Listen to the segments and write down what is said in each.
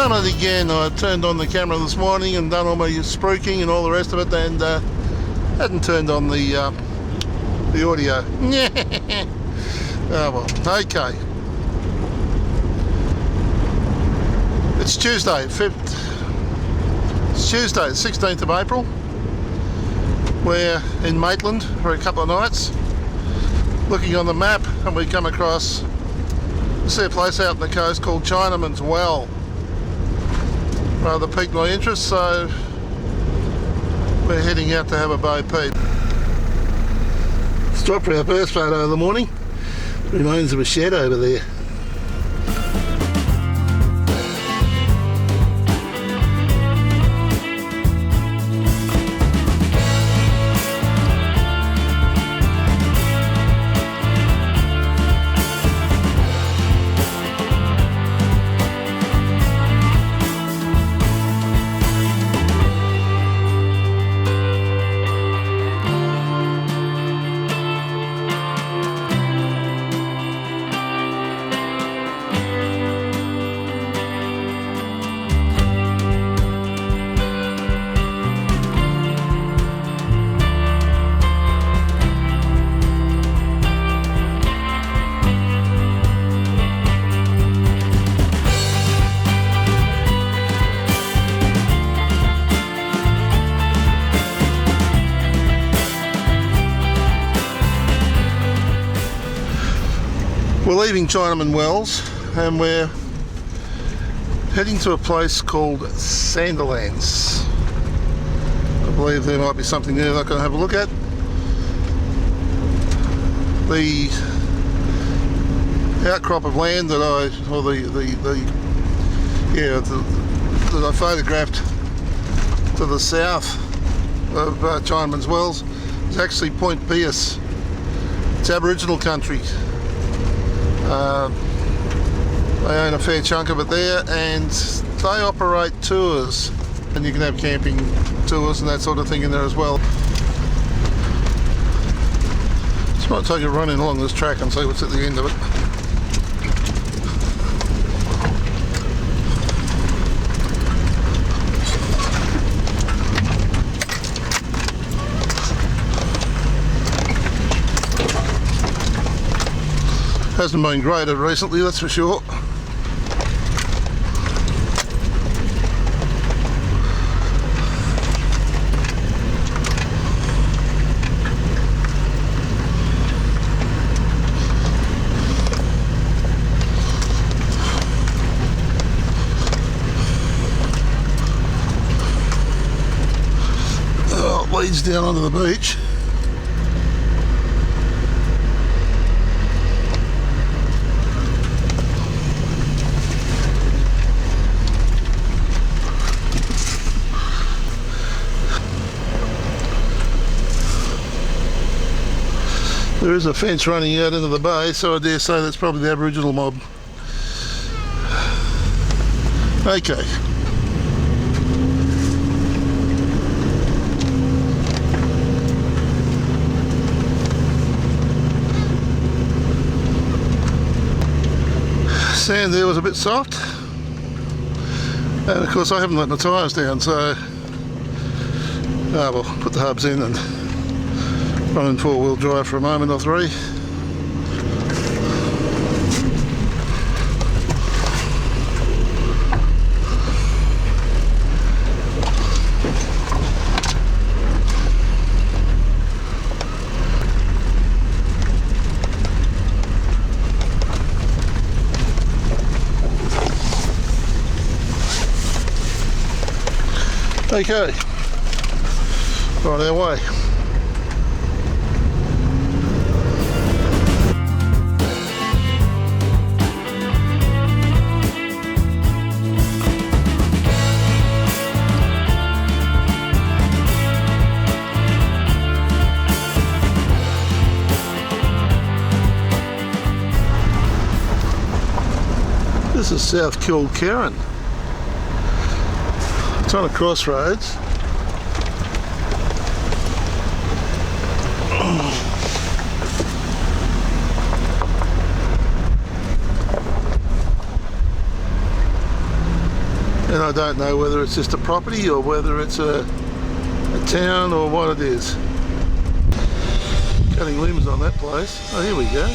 Done it again. I turned on the camera this morning and done all my spruiking and all the rest of it, and hadn't turned on the audio. Oh well, okay. It's Tuesday, it's Tuesday, the 16th of April. We're in Maitland for a couple of nights. Looking on the map, and we come across, see a place out on the coast called Chinaman's Well. Rather piqued my interest, so we're heading out to have a bow peep. Stop for our first photo of the morning. Remains of a shed over there. We're leaving Chinaman Wells and we're heading to a place called Sandilands. I believe there might be something there that I'm going to have a look at. The outcrop of land that I photographed to the south of Chinaman's Wells is actually Point Pierce. It's Aboriginal country. They own a fair chunk of it there, and they operate tours, and you can have camping tours and that sort of thing in there as well. Just might take a run in along this track and see what's at the end of it. Hasn't been graded recently, that's for sure. Oh, it leads down onto the beach. There is a fence running out into the bay, so I dare say that's probably the Aboriginal mob. Okay. Sand there was a bit soft, and of course I haven't let my tyres down, so we'll put the hubs in and run in four-wheel drive for a moment or three. Okay, right our way. This is South Kilkerran. It's on a crossroads. And I don't know whether it's just a property or whether it's a town or what it is. Cutting limbs on that place. Oh, here we go.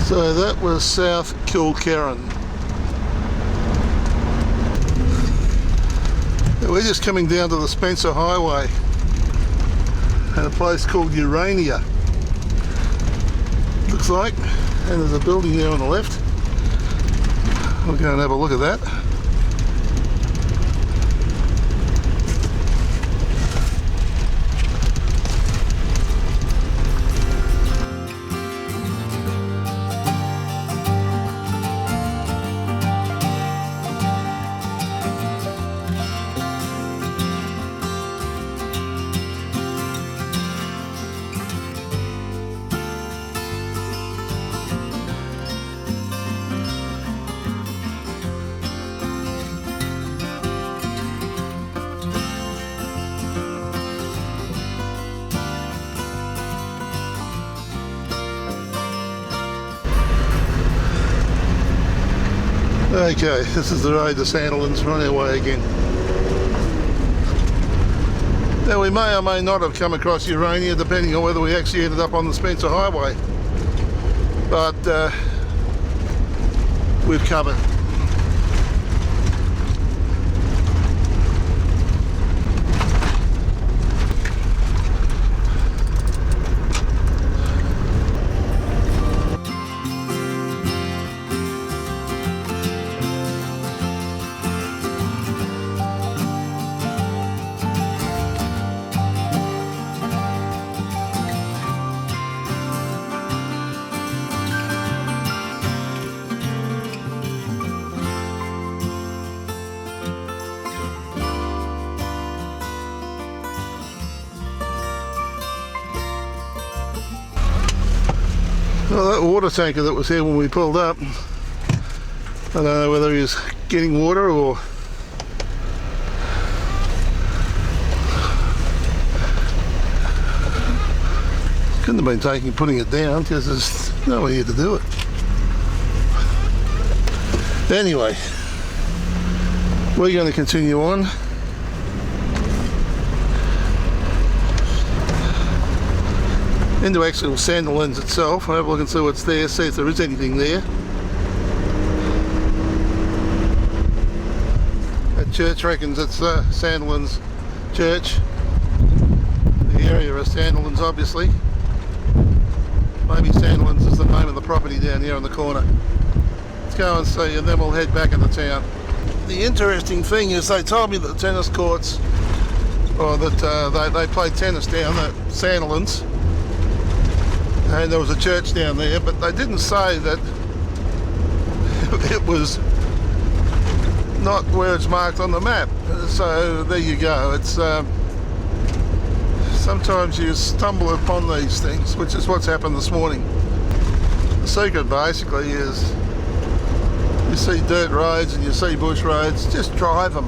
So that was South Kilkerran. We're just coming down to the Spencer Highway at a place called Urania, looks like, and there's a building there on the left. We'll go and have a look at that. Okay, this is the road to Sandilands. We're on our way again. Now we may or may not have come across Urania depending on whether we actually ended up on the Spencer Highway, but we've covered. Well, that water tanker that was here when we pulled up, I don't know whether he was getting water or couldn't have been putting it down because there's no way here to do it. Anyway, we're going to continue on. Into actual Sandilands itself. I'll have a look and see what's there, see if there is anything there. That church reckons it's Sandilands Church. The area of Sandilands, obviously. Maybe Sandilands is the name of the property down here on the corner. Let's go and see, and then we'll head back into town. The interesting thing is they told me that the tennis courts, or that they played tennis down at Sandilands, and there was a church down there, but they didn't say that it was not where it's marked on the map. So there you go. It's sometimes you stumble upon these things, which is what's happened this morning. secret basically is you see dirt roads and you see bush roads, just drive them.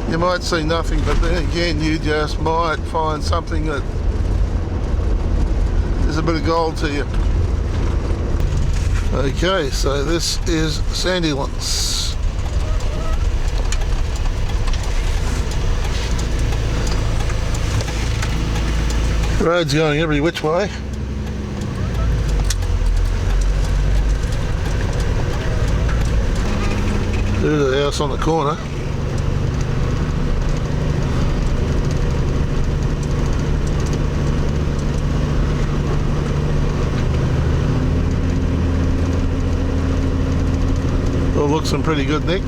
You might see nothing, but then again you just might find something that is a bit of gold to you. Okay, so this is Sandylands. The road's going every which way. There's the house on the corner. All looks pretty good, Nick.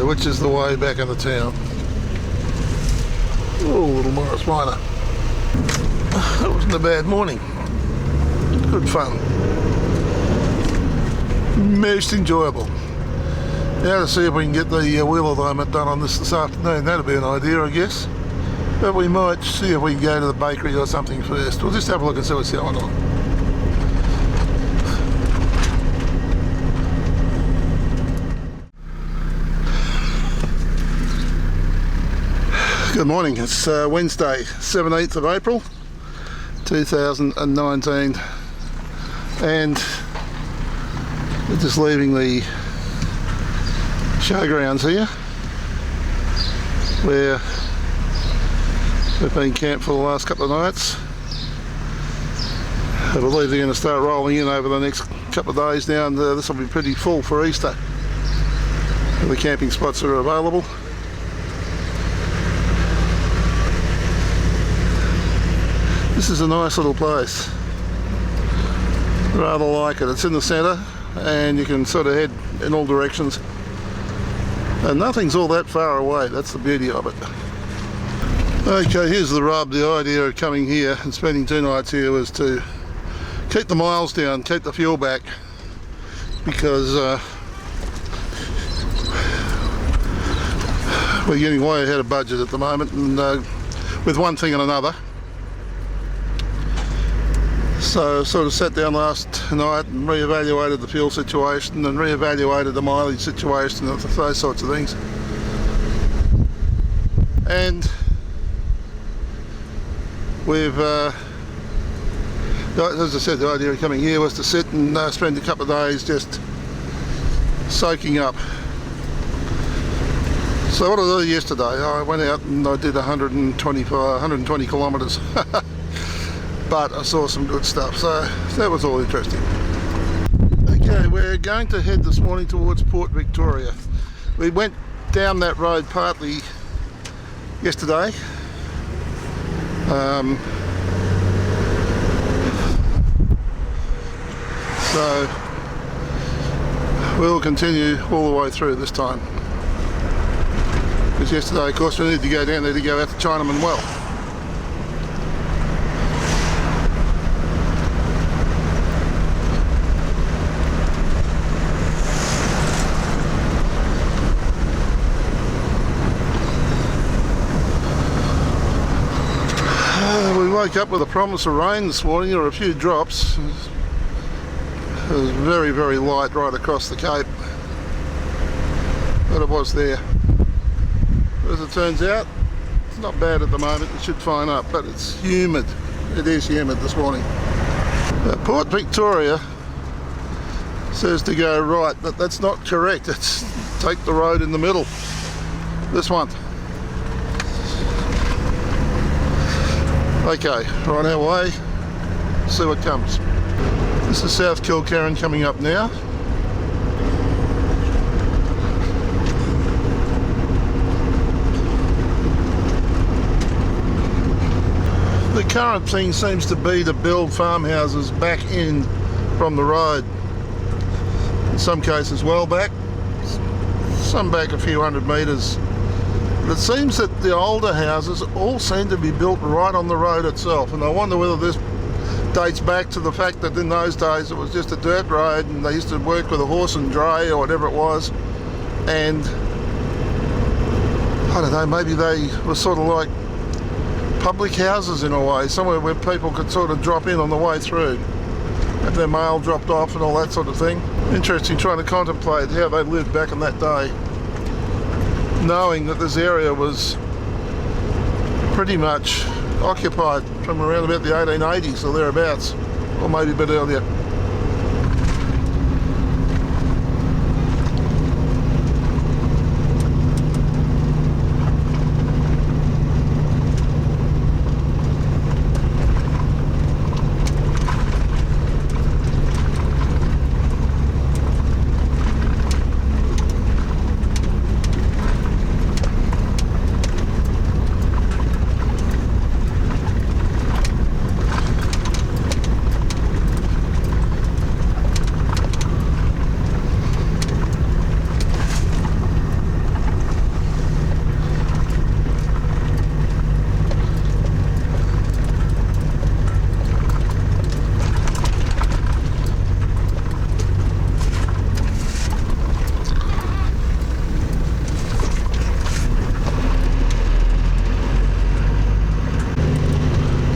Which is the way back into town. Oh, little Morris Minor. That wasn't a bad morning. Good fun. Most enjoyable. Now to see if we can get the wheel alignment done on this afternoon. That'd be an idea, I guess. But we might see if we can go to the bakery or something first. We'll just have a look and see what's going on. Good morning, it's Wednesday, 17th of April 2019, and we're just leaving the showgrounds here where we've been camped for the last couple of nights. I believe they're going to start rolling in over the next couple of days now, and this will be pretty full for Easter. The camping spots are available. This is a nice little place. Rather like it. It's in the centre and you can sort of head in all directions. And nothing's all that far away. That's the beauty of it. Okay, here's the rub. The idea of coming here and spending 2 nights here was to keep the miles down, keep the fuel back, because we're getting way ahead of budget at the moment, and with one thing and another. So sort of sat down last night and re-evaluated the fuel situation and re-evaluated the mileage situation and those sorts of things. And we've, as I said, the idea of coming here was to sit and spend a couple of days just soaking up. So what I did yesterday, I went out and I did 120 kilometres. But I saw some good stuff, so that was all interesting. Okay, we're going to head this morning towards Port Victoria. We went down that road partly yesterday. So we'll continue all the way through this time. Because yesterday, of course, we needed to go down there to go out to Chinaman Well. Woke up with a promise of rain this morning, or a few drops. It was very, very light right across the Cape, but it was there. As it turns out, it's not bad at the moment. It should fine up, but it's humid. It is humid this morning. Port Victoria says to go right, but that's not correct. It's take the road in the middle. This one. Okay, right our way, see what comes. This is South Kilcarran coming up now. The current thing seems to be to build farmhouses back in from the road. In some cases well back, some back a few hundred metres. But it seems that the older houses all seem to be built right on the road itself, and I wonder whether this dates back to the fact that in those days it was just a dirt road and they used to work with a horse and dray or whatever it was, and I don't know, maybe they were sort of like public houses in a way, somewhere where people could sort of drop in on the way through, have their mail dropped off and all that sort of thing. Interesting trying to contemplate how they lived back in that day, knowing that this area was pretty much occupied from around about the 1880s or thereabouts, or maybe a bit earlier.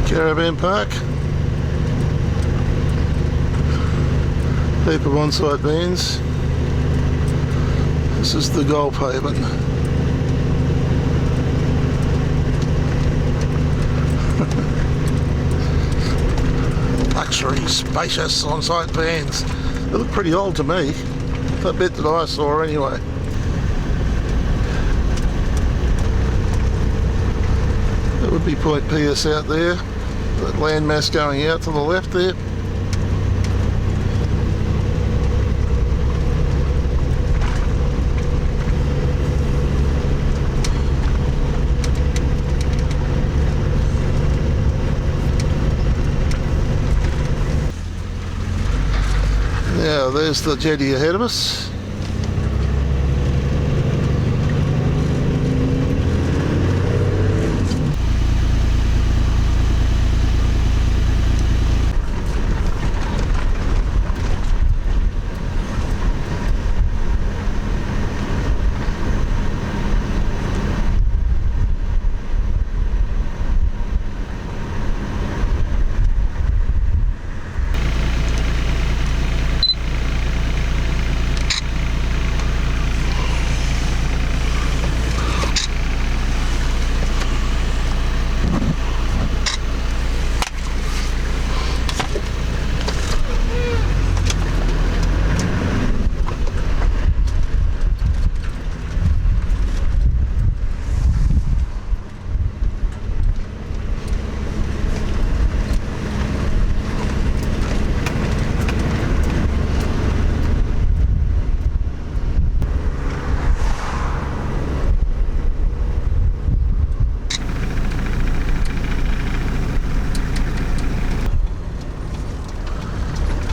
Caravan park. Heap of on-site vans. This is the Golf Haven. Luxury, spacious on-site vans. They look pretty old to me. That bit that I saw anyway. That would be Point Pierce out there. That landmass going out to the left there. Now there's the jetty ahead of us.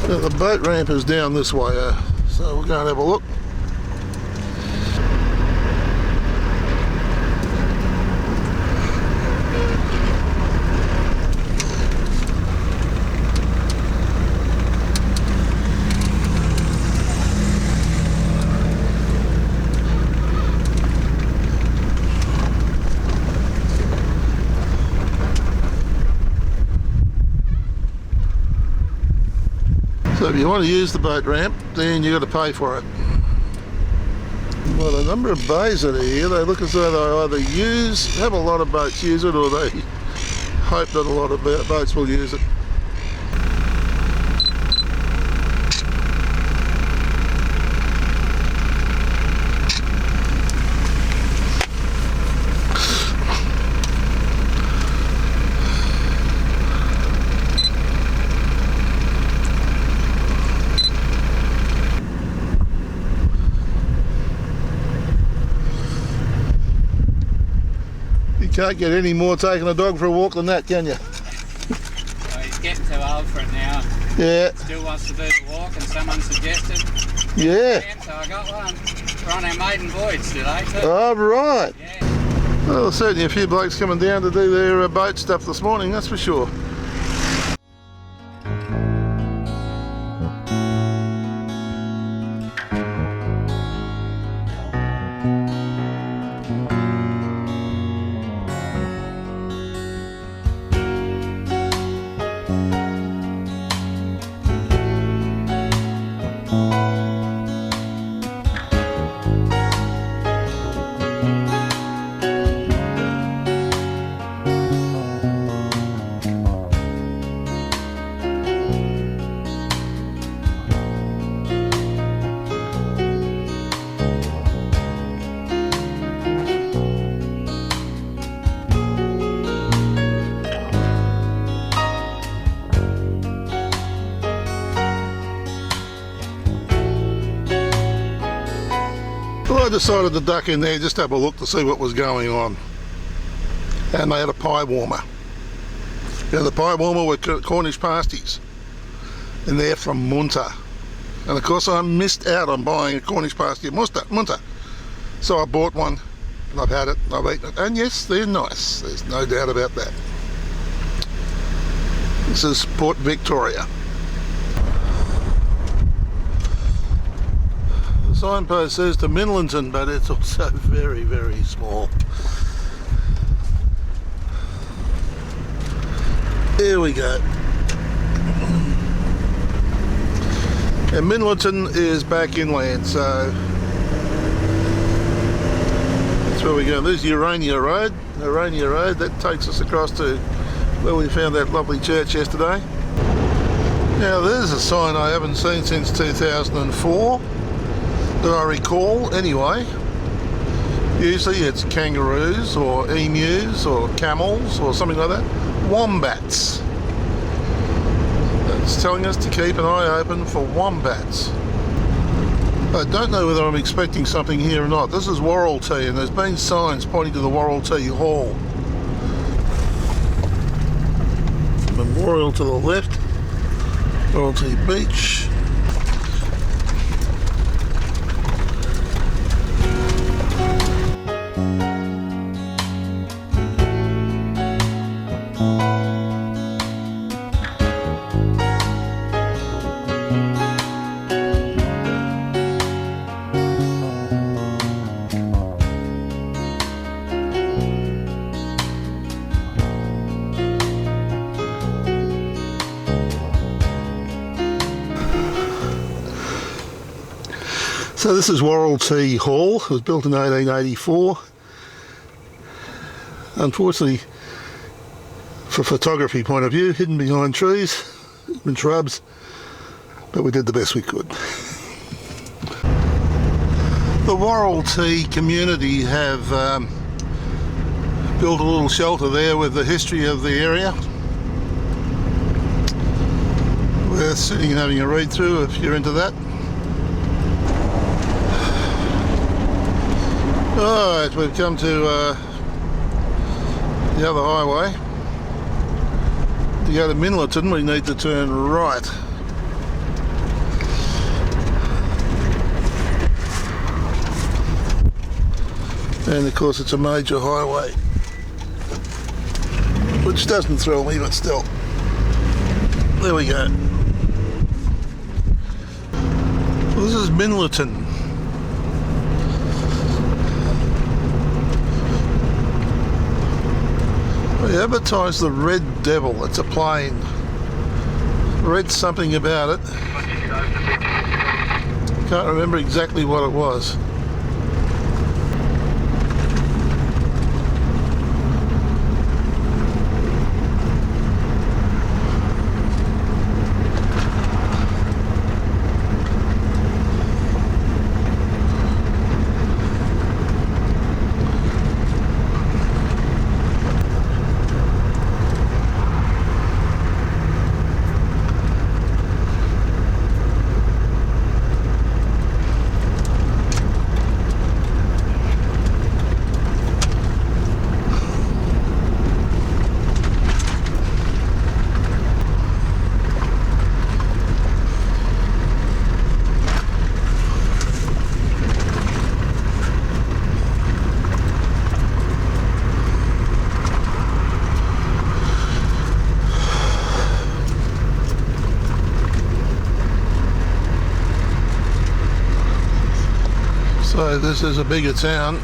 Now the boat ramp is down this way, so we'll go and have a look. So if you want to use the boat ramp, then you've got to pay for it. Well, the number of bays that are here, they look as though they either have a lot of boats use it, or they hope that a lot of boats will use it. Can't get any more taking a dog for a walk than that, can you? Well, he's getting too old for it now. Yeah. Still wants to do the walk, and someone suggested. Yeah. So I got one. We're on our maiden voyage today too. Oh, right. Yeah. Well, certainly a few blokes coming down to do their boat stuff this morning, that's for sure. Well, I decided to duck in there just to have a look to see what was going on. And they had a pie warmer. Yeah, the pie warmer were Cornish pasties. And they're from Munter. And of course I missed out on buying a Cornish pasty at Munter. So I bought one, and I've had it, I've eaten it. And yes, they're nice. There's no doubt about that. This is Port Victoria. The signpost says to Minlaton, but it's also very, very small. Here we go. And Minlaton is back inland, so that's where we go. There's Urania Road. Urania Road, that takes us across to where we found that lovely church yesterday. Now there's a sign I haven't seen since 2004 that I recall anyway. Usually it's kangaroos or emus or camels or something like that. Wombats. It's telling us to keep an eye open for wombats. I don't know whether I'm expecting something here or not. This is Warralty, and there's been signs pointing to the Warralty Hall. Memorial to the left, Warralty Beach. So this is Warralty Hall. It was built in 1884. Unfortunately, for photography point of view, hidden behind trees and shrubs, but we did the best we could. The Warralty community have built a little shelter there with the history of the area. Worth sitting and having a read through if you're into that. Alright, we've come to the other highway. To go to Minlaton we need to turn right. And of course it's a major highway, which doesn't thrill me, but still. There we go. Well, this is Minlaton. They advertised the Red Devil. It's a plane. Read something about it. Can't remember exactly what it was. So this is a bigger town.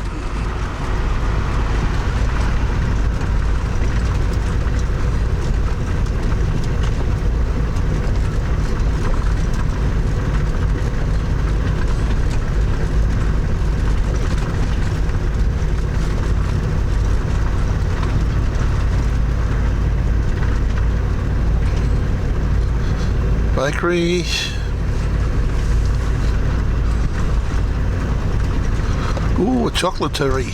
Bakery. Ooh, a chocolaterie.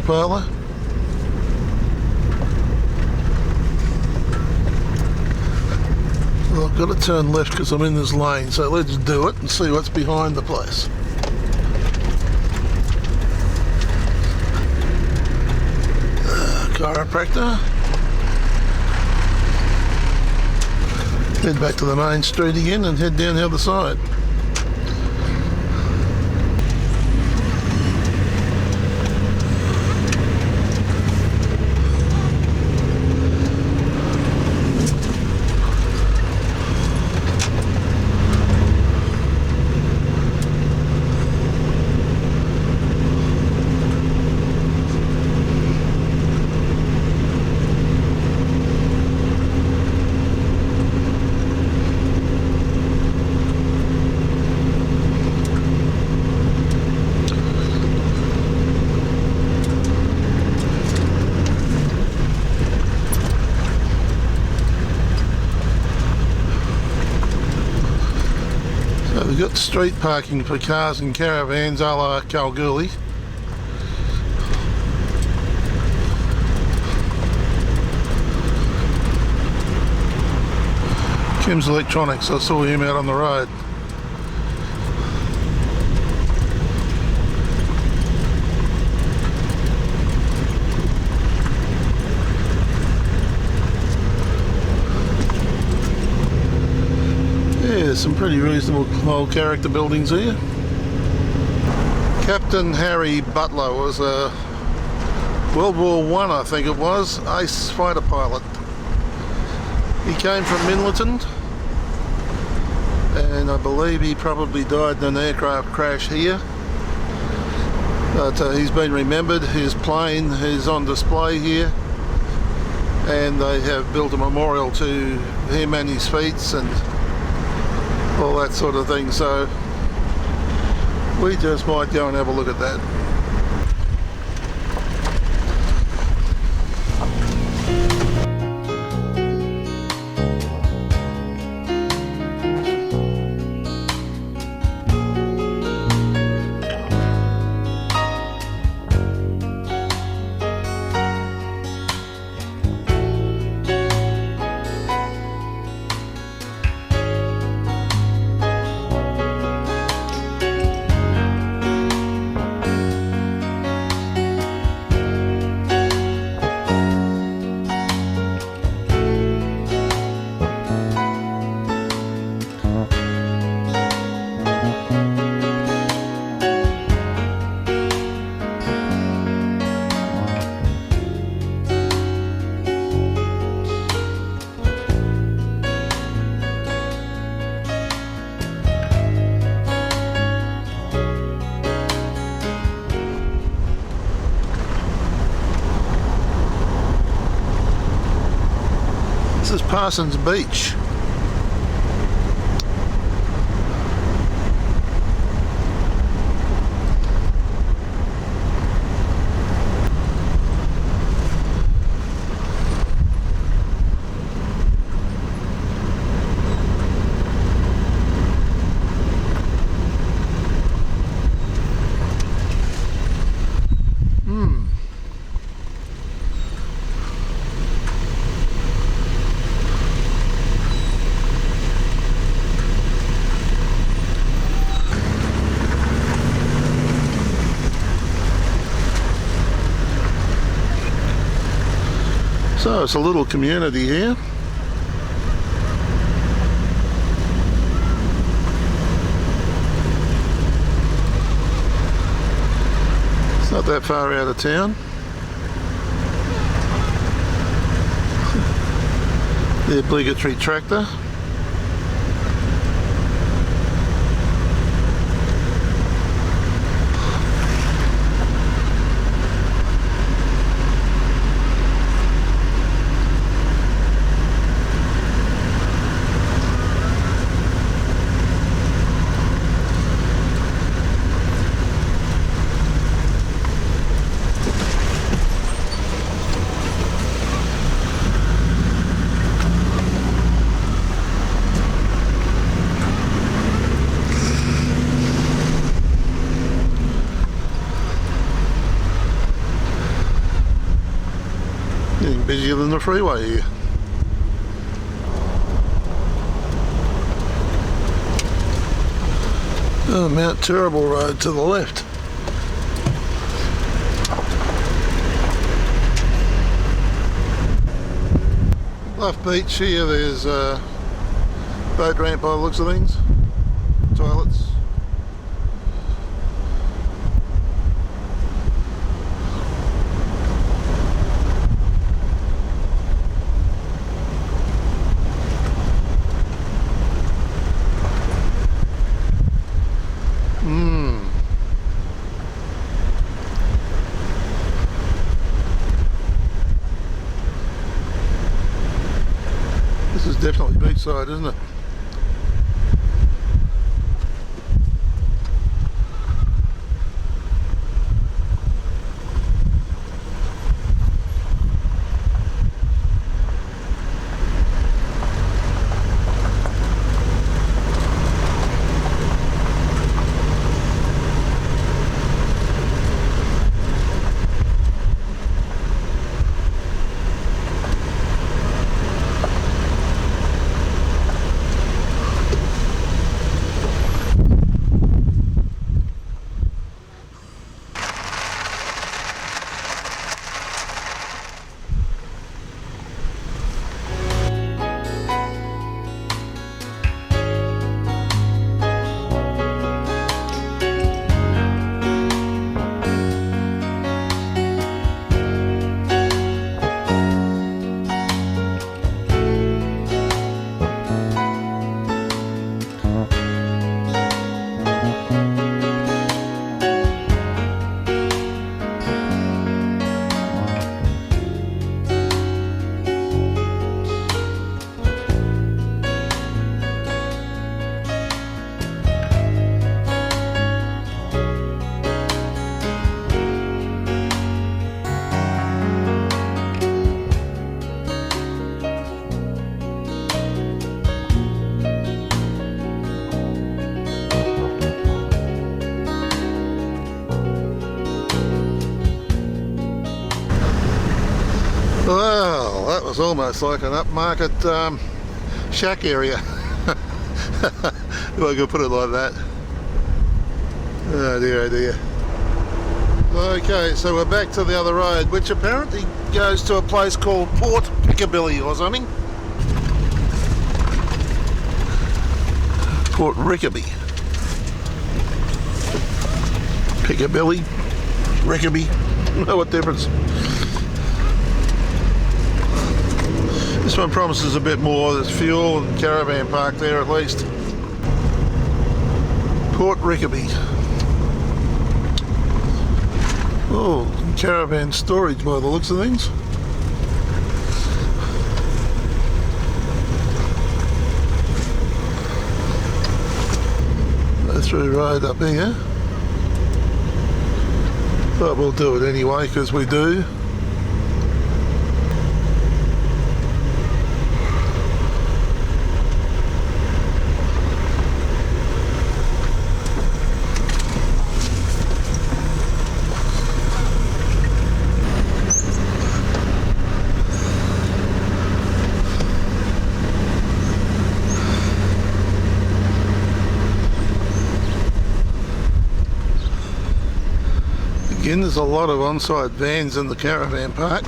camera parlour. Well, I've got to turn left because I'm in this lane, so let's do it and see what's behind the place. Chiropractor. Head back to the main street again and head down the other side. We've got street parking for cars and caravans a la Kalgoorlie. Kim's Electronics, I saw him out on the road. Yeah, some pretty reasonable old character buildings here. Captain Harry Butler was a World War I, I think it was, ace fighter pilot. He came from Minlaton, and I believe he probably died in an aircraft crash here. But he's been remembered. His plane is on display here, and they have built a memorial to him and his feats and all that sort of thing, so we just might go and have a look at that. This is Parsons Beach. So it's a little community here. It's not that far out of town. The obligatory tractor. easier than the freeway here. Oh, Mount Terrible Road to the left. Bluff Beach here, there's a boat ramp by the looks of things, toilets. This is definitely beachside, isn't it? Well, that was almost like an upmarket shack area. If I could put it like that. Oh dear, oh dear. Okay, so we're back to the other road, which apparently goes to a place called Port Rickaby or something. Port Rickaby. Piccadilly, Rickaby, no what difference. This one promises a bit more. There's fuel and caravan park there at least. Port Rickaby. Oh, caravan storage by the looks of things. Go through the road up here. But we'll do it anyway because we do. Again, there's a lot of on-site vans in the caravan park.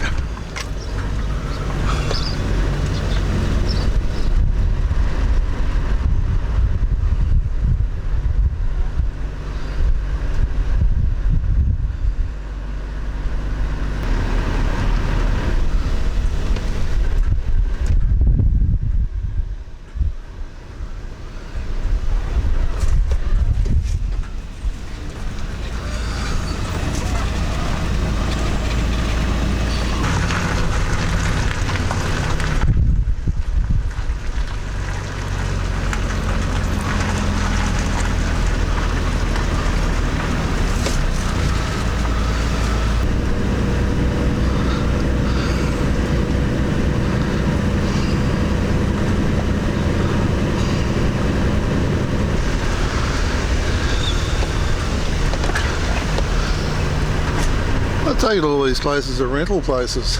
I take it all these places are rental places.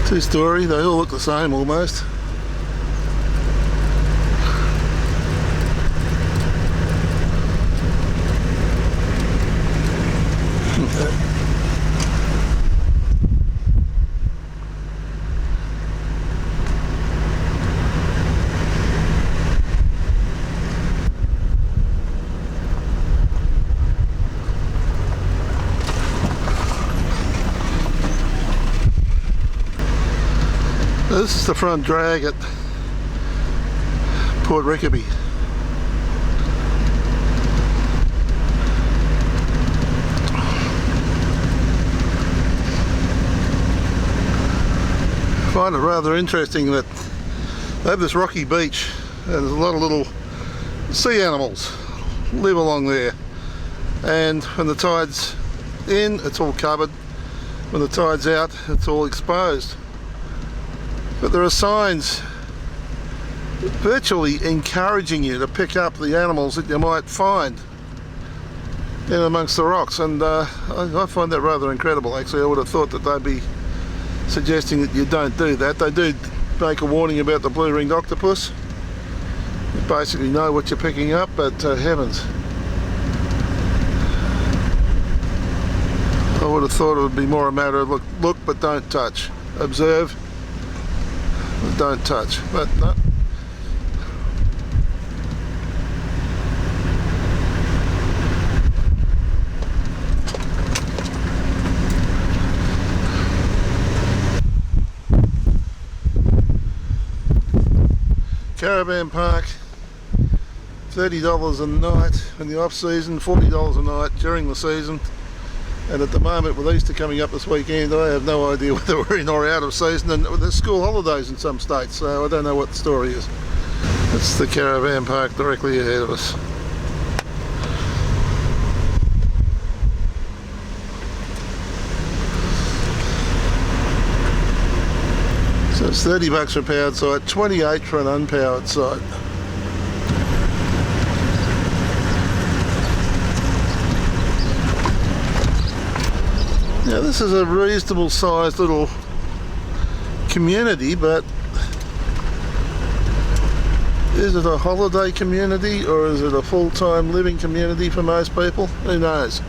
Two-story, they all look the same almost. This is the front drag at Port Rickaby. I find it rather interesting that they have this rocky beach and there's a lot of little sea animals live along there, and when the tide's in it's all covered, when the tide's out it's all exposed. But there are signs virtually encouraging you to pick up the animals that you might find in amongst the rocks, and I find that rather incredible actually. I would have thought that they'd be suggesting that you don't do that. They do make a warning about the blue-ringed octopus. You basically know what you're picking up, but heavens. I would have thought it would be more a matter of look but don't touch. Observe, don't touch, but no. Caravan park, $30 a night in the off season, $40 a night during the season. And at the moment, with Easter coming up this weekend, I have no idea whether we're in or out of season, and there's school holidays in some states, so I don't know what the story is. It's the caravan park directly ahead of us. So it's $30 for a powered site, $28 for an unpowered site. Now this is a reasonable sized little community, but is it a holiday community or is it a full-time living community for most people? Who knows?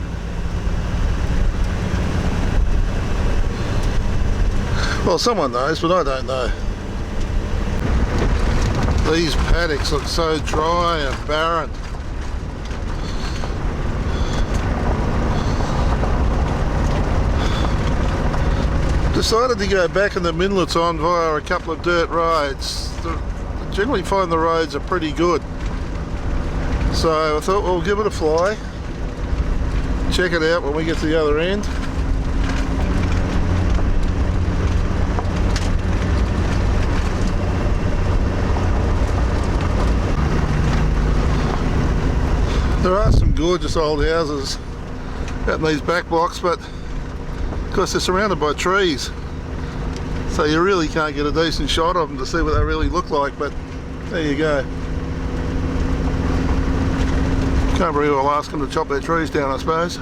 Well, someone knows, but I don't know. These paddocks look so dry and barren. Decided to go back in the Minlaton via a couple of dirt roads. I generally find the roads are pretty good. So I thought we'll give it a fly. Check it out when we get to the other end. There are some gorgeous old houses out in these back blocks, but of course they're surrounded by trees, so you really can't get a decent shot of them to see what they really look like, but there you go. Can't very well ask them to chop their trees down, I suppose.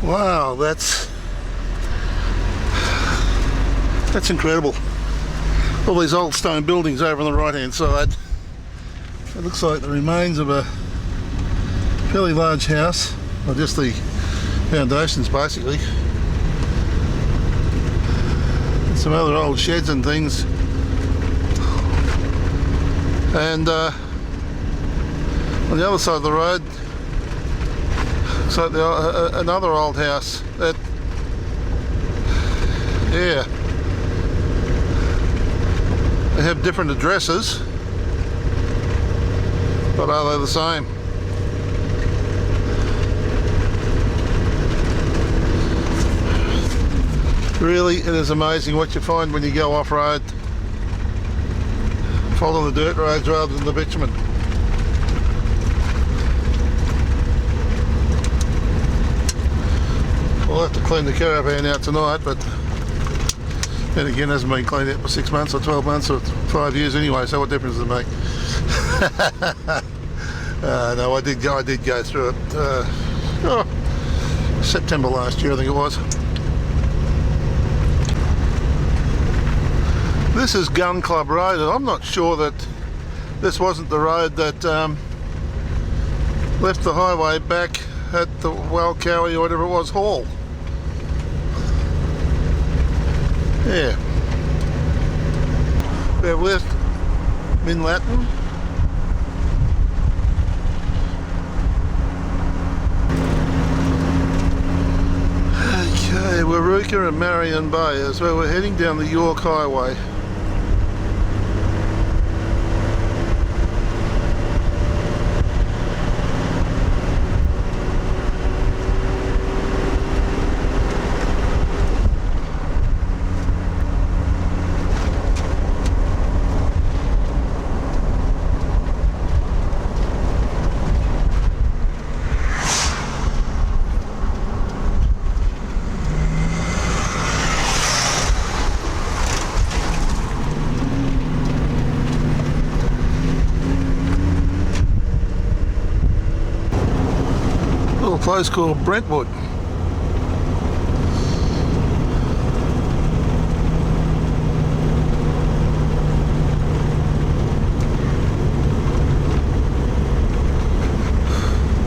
Wow, that's incredible. All these old stone buildings over on the right hand side. It looks like the remains of a fairly large house, or just the foundations basically. And some other old sheds and things. And on the other side of the road, looks like another old house that, yeah, they have different addresses, but are they the same? Really, it is amazing what you find when you go off-road. Follow the dirt roads rather than the bitumen. We'll have to clean the caravan out tonight, but then again, it hasn't been cleaned out for 6 months or 12 months or 5 years anyway, so what difference does it make? No, I did go through it. September last year, I think it was. This is Gun Club Road, and I'm not sure that this wasn't the road that left the highway back at the Walcowie or whatever it was, Hall. Yeah. Bear with Minlaton. Okay, Hardwicke and Marion Bay is where we're heading down the Yorke Highway. A place called Brentwood.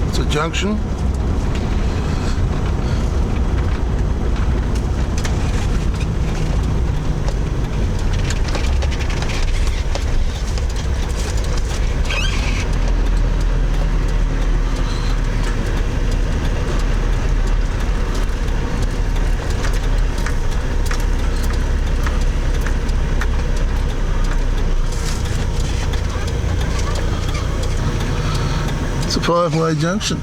It's a junction. It's a five-way junction.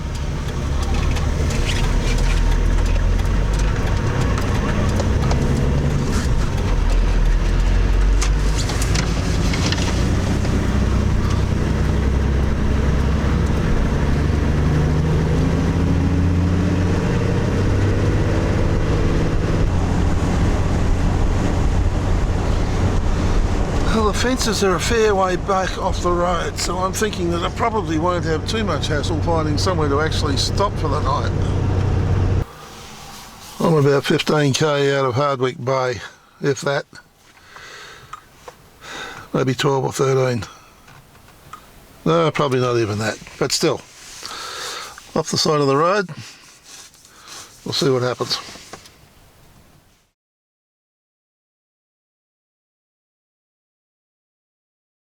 Well, the fences are a fair way back off the road, so I'm thinking that I probably won't have too much hassle finding somewhere to actually stop for the night. I'm about 15k out of Hardwicke Bay, if that. Maybe 12 or 13. No, probably not even that, but still. Off the side of the road, we'll see what happens.